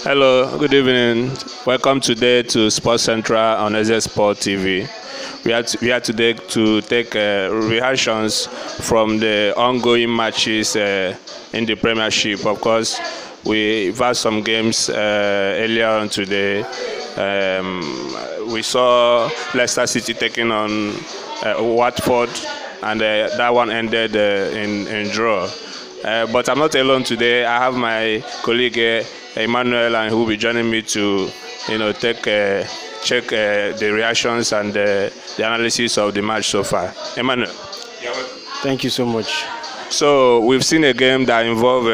Hello, good evening. Welcome today to Sports Central on SZ Sport TV. We are today to take reactions from the ongoing matches in the Premiership. Of course, we've had some games earlier on today. We saw Leicester City taking on Watford, and that one ended in draw. But I'm not alone today. I have my colleague Emmanuel, and who will be joining me to, check the reactions and the analysis of the match so far. Emmanuel. Thank you so much. So we've seen a game that involved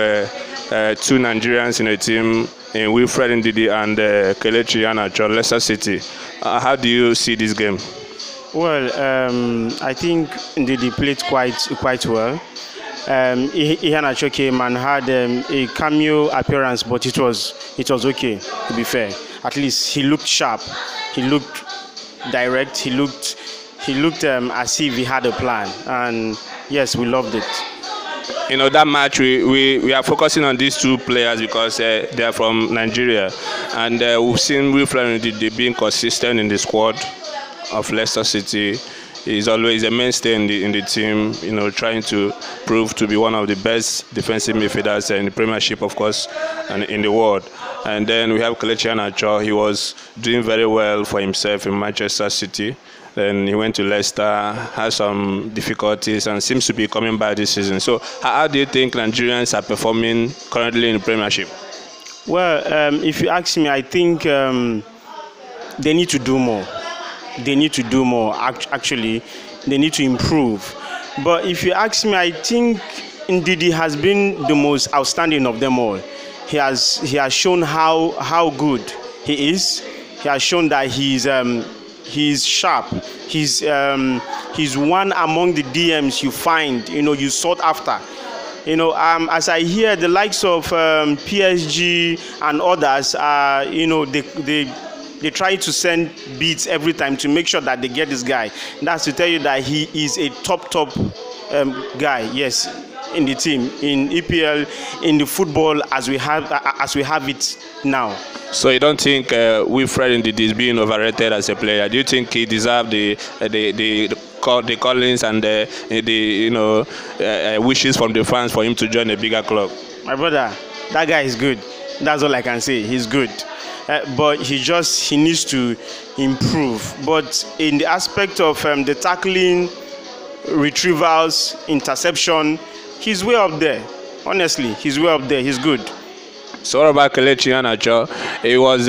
two Nigerians in a team, in Wilfred Ndidi and Kelechi Iheanacho, Leicester City. How do you see this game? Well, I think Ndidi played quite well. Iheanacho came and had a cameo appearance, but it was okay, to be fair. At least he looked sharp, he looked direct, he looked as if he had a plan, and yes, we loved it. You know, that match we are focusing on these two players because they are from Nigeria, and we've seen Wilfred Ndidi being consistent in the squad of Leicester City. He's always a mainstay in the team, you know, trying to prove to be one of the best defensive midfielders in the Premiership, of course, and in the world. And then we have Kelechi Iheanacho. He was doing very well for himself in Manchester City. Then he went to Leicester, had some difficulties, and seems to be coming back this season. So how do you think Nigerians are performing currently in the Premiership? Well, if you ask me, I think they need to do more. They need to do more. Actually, they need to improve. But if you ask me, I think Ndidi has been the most outstanding of them all. He has shown how good he is. He has shown that he's sharp. He's one among the DMs you find, you sought after. As I hear the likes of PSG and others, they try to send beats every time to make sure that they get this guy. That's to tell you that he is a top guy, yes, in the team, in EPL, in the football as we have it now. So you don't think Wilfred Ndidi is being overrated as a player? Do you think he deserves the callings and the wishes from the fans for him to join a bigger club? My brother, that guy is good. That's all I can say. He's good. But he needs to improve. But in the aspect of the tackling, retrievals, interception, he's way up there. Honestly, he's way up there. He's good. So what about Kelechi Iheanacho? It was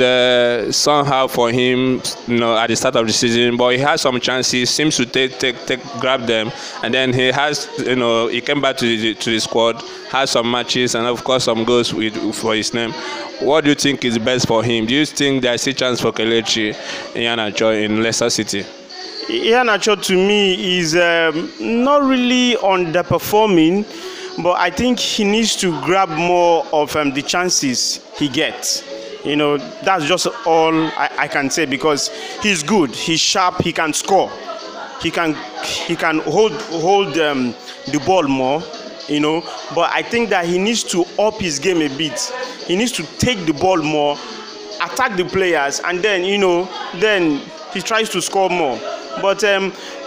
somehow for him, at the start of the season, but he had some chances. Seems to grab them, and then he has, he came back to the squad, had some matches, and of course some goals for his name. What do you think is best for him? Do you think there's a chance for Kelechi Iheanacho in Leicester City? Iheanacho to me is not really underperforming, but I think he needs to grab more of the chances he gets. That's just all I can say, because he's good, he's sharp, he can score, he can hold the ball more. But I think that he needs to up his game a bit. He needs to take the ball more, attack the players, and then then he tries to score more. But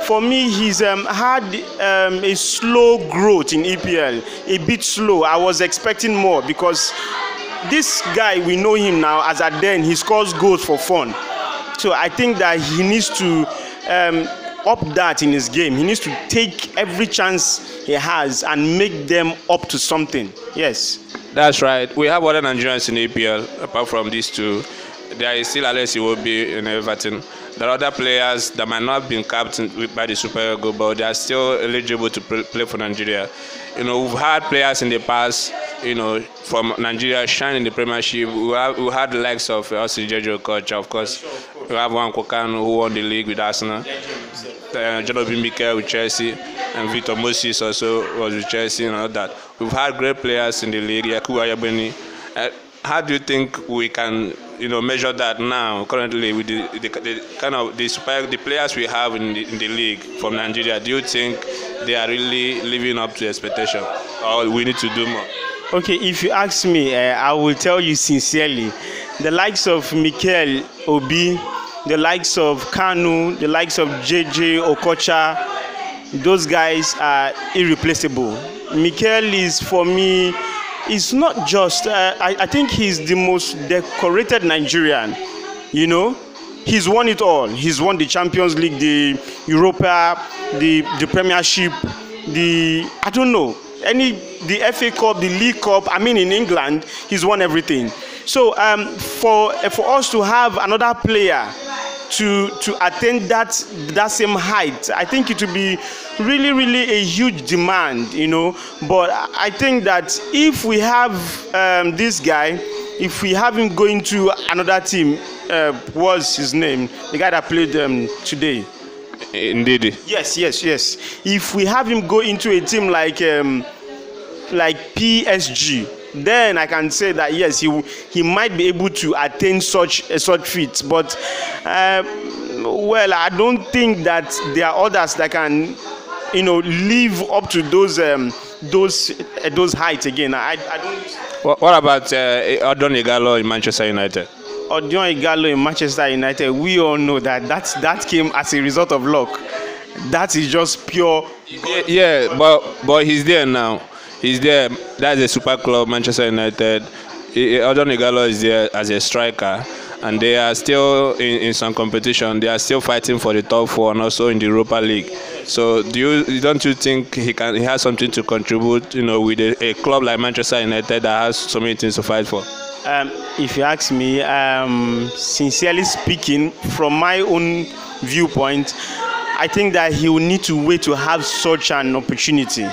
for me, he's had a slow growth in EPL, a bit slow. I was expecting more, because this guy, we know him now as at then he scores goals for fun. So I think that he needs to up that in his game. He needs to take every chance he has and make them up to something. Yes. That's right. We have other Nigerians in EPL apart from these two. There is still Alex Iwobi in Everton. There are other players that might not have been capped by the Super Eagles, but they are still eligible to play for Nigeria. We've had players in the past, from Nigeria shine in the Premiership. We had the likes of Osei Okocha, of course. We have Nwankwo Kanu, who won the league with Arsenal. John Obi Mikel with Chelsea, and Victor Moses also was with Chelsea and all that. We've had great players in the league, Yakubu Ayabeni. How do you think we can, measure that now, currently, with the players we have in the league from Nigeria? Do you think they are really living up to expectation, or we need to do more? Okay, if you ask me, I will tell you sincerely the likes of Mikel Obi, the likes of Kanu, the likes of JJ Okocha, those guys are irreplaceable. Mikel is, for me, is not just, I think he's the most decorated Nigerian, you know. He's won it all. He's won the Champions League, the Europa, the Premiership, I don't know, the FA Cup, the League Cup. I mean, in England, he's won everything. So for us to have another player to attain that same height, I think it will be really a huge demand, you know. But I think that if we have this guy, if we have him going to another team, what's his name? The guy that played today. Indeed. Yes. If we have him go into a team like PSG, then I can say that yes, he might be able to attain such feats. But well, I don't think that there are others that can, you know, live up to those heights again. I don't. What about Odion Ighalo in Manchester United? Odion Ighalo in Manchester United, we all know that came as a result of luck. That is just pure. Yeah, but he's there now. He's there. That's a super club, Manchester United. Odion Ighalo is there as a striker, and they are still in some competition. They are still fighting for the top four and also in the Europa League. So don't you think he has something to contribute, you know, with a club like Manchester United that has so many things to fight for? If you ask me, sincerely speaking, from my own viewpoint, I think that he will need to wait to have such an opportunity.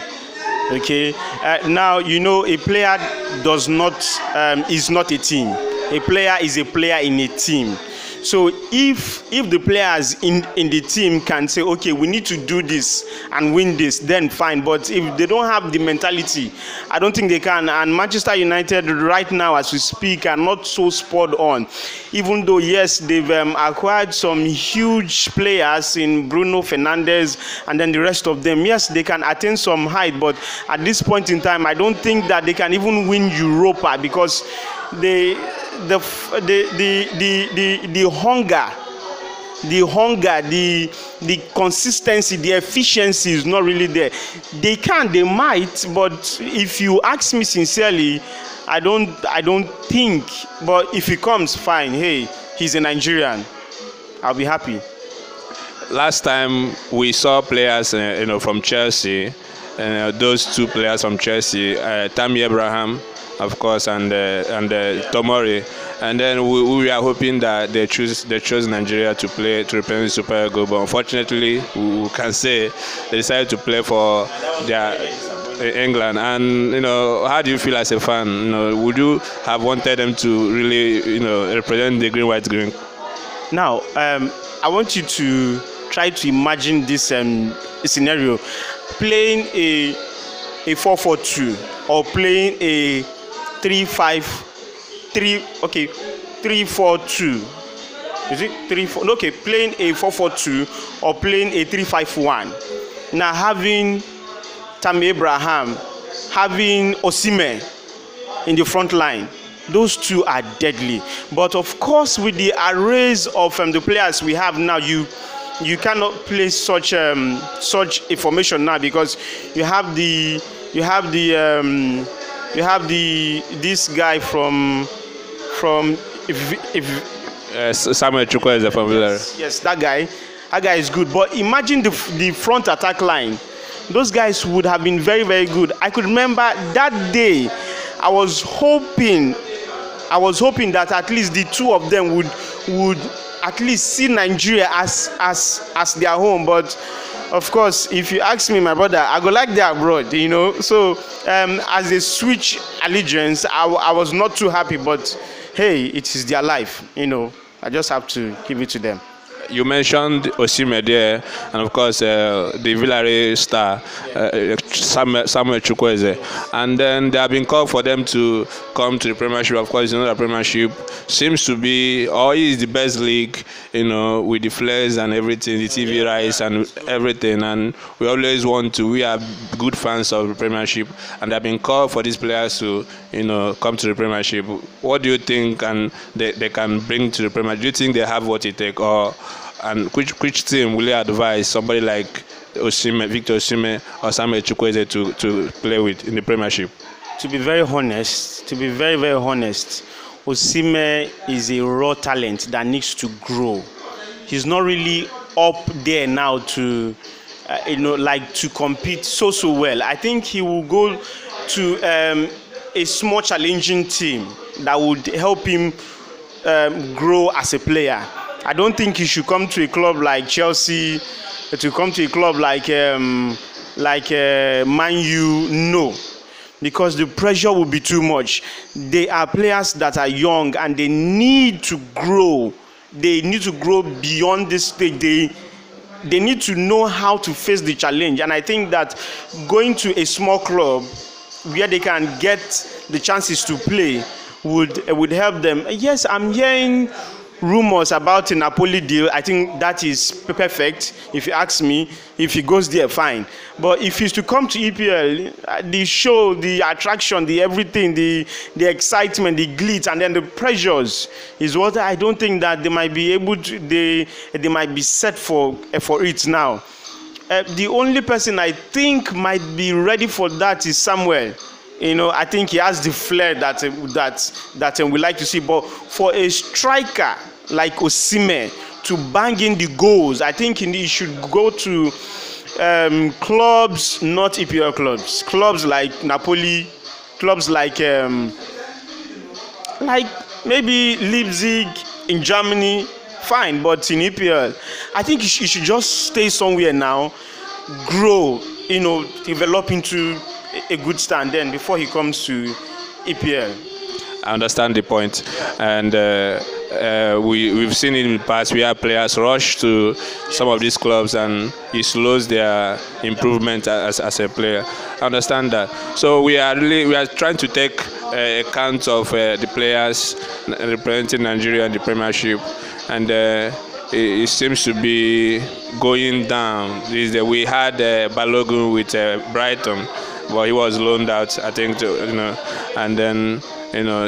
Okay. Now, you know, a player is not a team. A player is a player in a team. So if the players in the team can say, okay, we need to do this and win this, then fine. But if they don't have the mentality, I don't think they can. And Manchester United right now, as we speak, are not so spurred on. Even though, yes, they've acquired some huge players in Bruno Fernandes and then the rest of them. Yes, they can attain some height, but at this point in time, I don't think that they can even win Europa because the hunger, the consistency, the efficiency is not really there. They might, but if you ask me sincerely, I don't think. But if he comes, fine. Hey, he's a Nigerian. I'll be happy. Last time we saw players, you know, from Chelsea, those two players from Chelsea, Tammy Abraham, of course, and Tomori, and then we are hoping that they chose Nigeria to represent Super Eagles, but unfortunately we can say they decided to play for their England. And you know, how do you feel as a fan? You know, would you have wanted them to really, you know, represent the green, white, green? Now, I want you to try to imagine this scenario: playing a 4-4-2 or playing a 3-5-3. Okay, 3-4-2. Is it 3-4? Okay, playing a 4-4-2 or playing a 3-5-1. Now having Tammy Abraham, having Osimhen in the front line. Those two are deadly. But of course, with the arrays of the players we have now, you cannot play such a formation now because you have this guy from Samuel Chukwueze from Villarreal. Yes, that guy is good. But imagine the front attack line. Those guys would have been very, very good. I could remember that day. I was hoping that at least the two of them would at least see Nigeria as their home. But of course, if you ask me, my brother, I go like they're abroad, you know. So as they switch allegiance, I was not too happy. But hey, it is their life, you know. I just have to give it to them. you mentioned Osimhen there, and of course the Villarreal star Samuel Chukwueze, and then they have been called for them to come to the Premiership. Of course, the Premiership seems to be, or is the best league, with the flares and everything, the TV rights and everything, and we always want to. We are good fans of the Premiership, and they have been called for these players to, come to the Premiership. What do you think, and they can bring to the Premiership? Do you think they have what it takes, and which team will you advise somebody like Osimhen, Victor Osimhen, or Samuel Chukwueze to play with in the Premiership? To be very honest, very honest, Osimhen is a raw talent that needs to grow. He's not really up there now to, to compete so well. I think he will go to a small challenging team that would help him grow as a player. I don't think he should come to a club like Chelsea, to come to a club like Man U. No, because the pressure will be too much. They are players that are young and they need to grow. They need to grow beyond this stage. They need to know how to face the challenge. And I think that going to a small club where they can get the chances to play would help them. Yes, I'm hearing rumors about a Napoli deal. I think that is perfect. If you ask me, if he goes there, fine. But if he's to come to EPL, the show, the attraction, the everything, the excitement, the glitz, and then the pressures is what I don't think that they might be able to. They might be set for it now. The only person I think might be ready for that is Samuel. I think he has the flair that we like to see. But for a striker like Osimhen to bang in the goals, I think he should go to clubs, not EPL clubs. Clubs like Napoli, clubs like maybe Leipzig in Germany, fine. But in EPL, I think he should just stay somewhere now, grow, develop into a good stand then before he comes to EPL. I understand the point, and we've seen it in the past. We have players rush to some of these clubs, and it slows their improvement as a player. I understand that. So we are trying to take account of the players representing Nigeria in the Premiership, and it seems to be going down. We had Balogun with Brighton, but he was loaned out, I think, and then.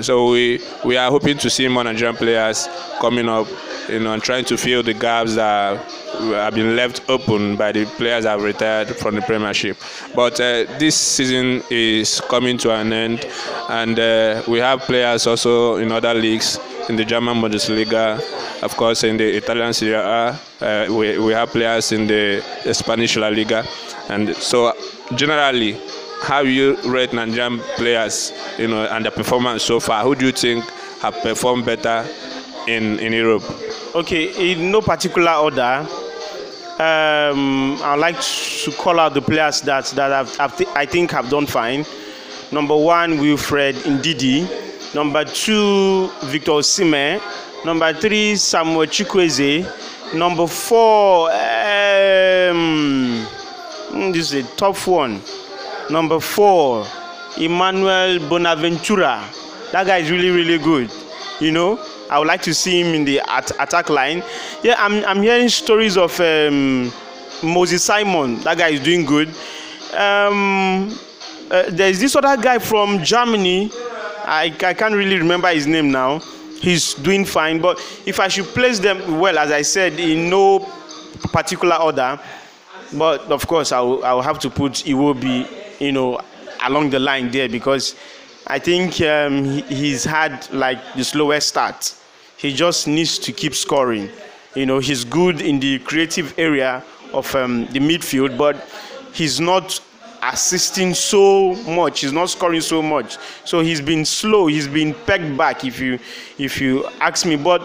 So we are hoping to see more Nigerian players coming up, and trying to fill the gaps that have been left open by the players that have retired from the Premiership. But this season is coming to an end, and we have players also in other leagues, in the German Bundesliga, of course, in the Italian Serie A. We have players in the Spanish La Liga, and so generally, how you rate Nigerian players, and the performance so far? Who do you think have performed better in Europe? Okay, in no particular order, I'd like to call out the players that I think have done fine. Number 1, Wilfred Ndidi. Number 2, Victor Osimhen. Number 3, Samuel Chukwueze. Number 4, this is a tough one. Number 4, Emmanuel Bonaventura. That guy is really, really good. I would like to see him in the attack line. Yeah, I'm hearing stories of Moses Simon. That guy is doing good. There's this other guy from Germany. I can't really remember his name now. He's doing fine. But if I should place them, well, as I said, in no particular order, but of course I will have to put Iwobi, along the line there, because I think he's had the slowest start. He just needs to keep scoring. He's good in the creative area of the midfield, but he's not assisting so much. He's not scoring so much. So he's been slow. He's been pegged back, if you ask me. But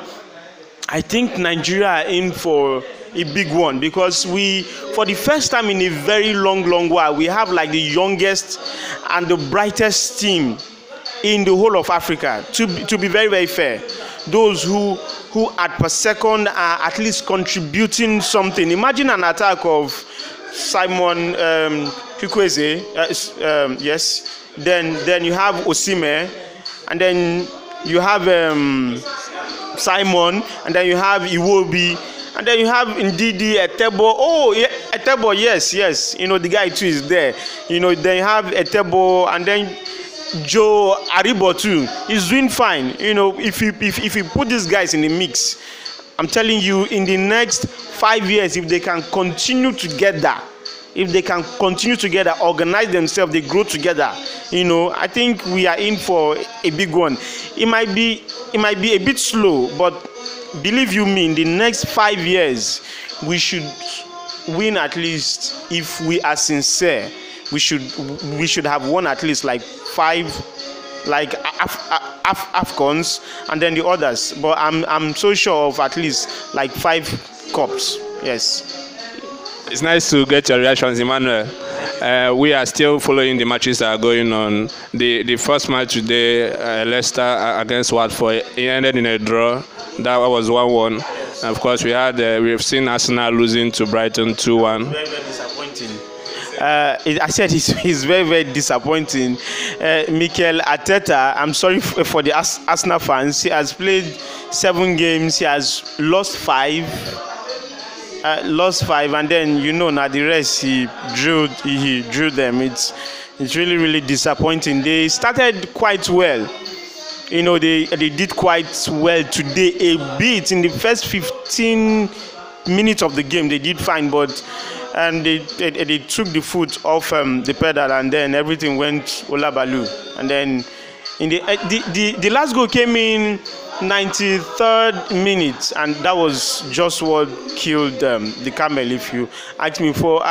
I think Nigeria are in for a big one, because for the first time in a very long while, we have the youngest and the brightest team in the whole of Africa. To be very, very fair, those who at per second are at least contributing something. Imagine an attack of Simon Chukwueze, yes. Then you have Osimhen, and then you have Simon, and then you have Iwobi, and then you have Ndidi, Etebo. Oh, yeah, Etebo, yes. You know, the guy too is there. You know, then you have Etebo, and then Joe Aribo too. He's doing fine. You know, if you put these guys in the mix, I'm telling you, in the next 5 years, if they can continue together, organize themselves, they grow together, you know, I think we are in for a big one. It might be a bit slow, but believe you me, in the next 5 years, we should win at least, if we are sincere, we should have won at least like 5, like AFCONs, and then the others. But I'm so sure of at least like 5 cups. Yes. It's nice to get your reactions, Emmanuel. We are still following the matches that are going on. The first match today, Leicester against Watford, it ended in a draw. That was 1-1. Of course, we've seen Arsenal losing to Brighton 2-1. Very, very disappointing. I said it's very, very disappointing. Mikel Arteta, I'm sorry for the Arsenal fans. He has played 7 games. He has lost 5. And then, you know, now the rest he drew them. It's really, really disappointing. They started quite well. You know, they did quite well today a bit. In the first 15 minutes of the game, they did fine, and they took the foot off the pedal, and then everything went olabalu. And then in the last goal came in 93rd minute, and that was just what killed the camel, if you ask me. For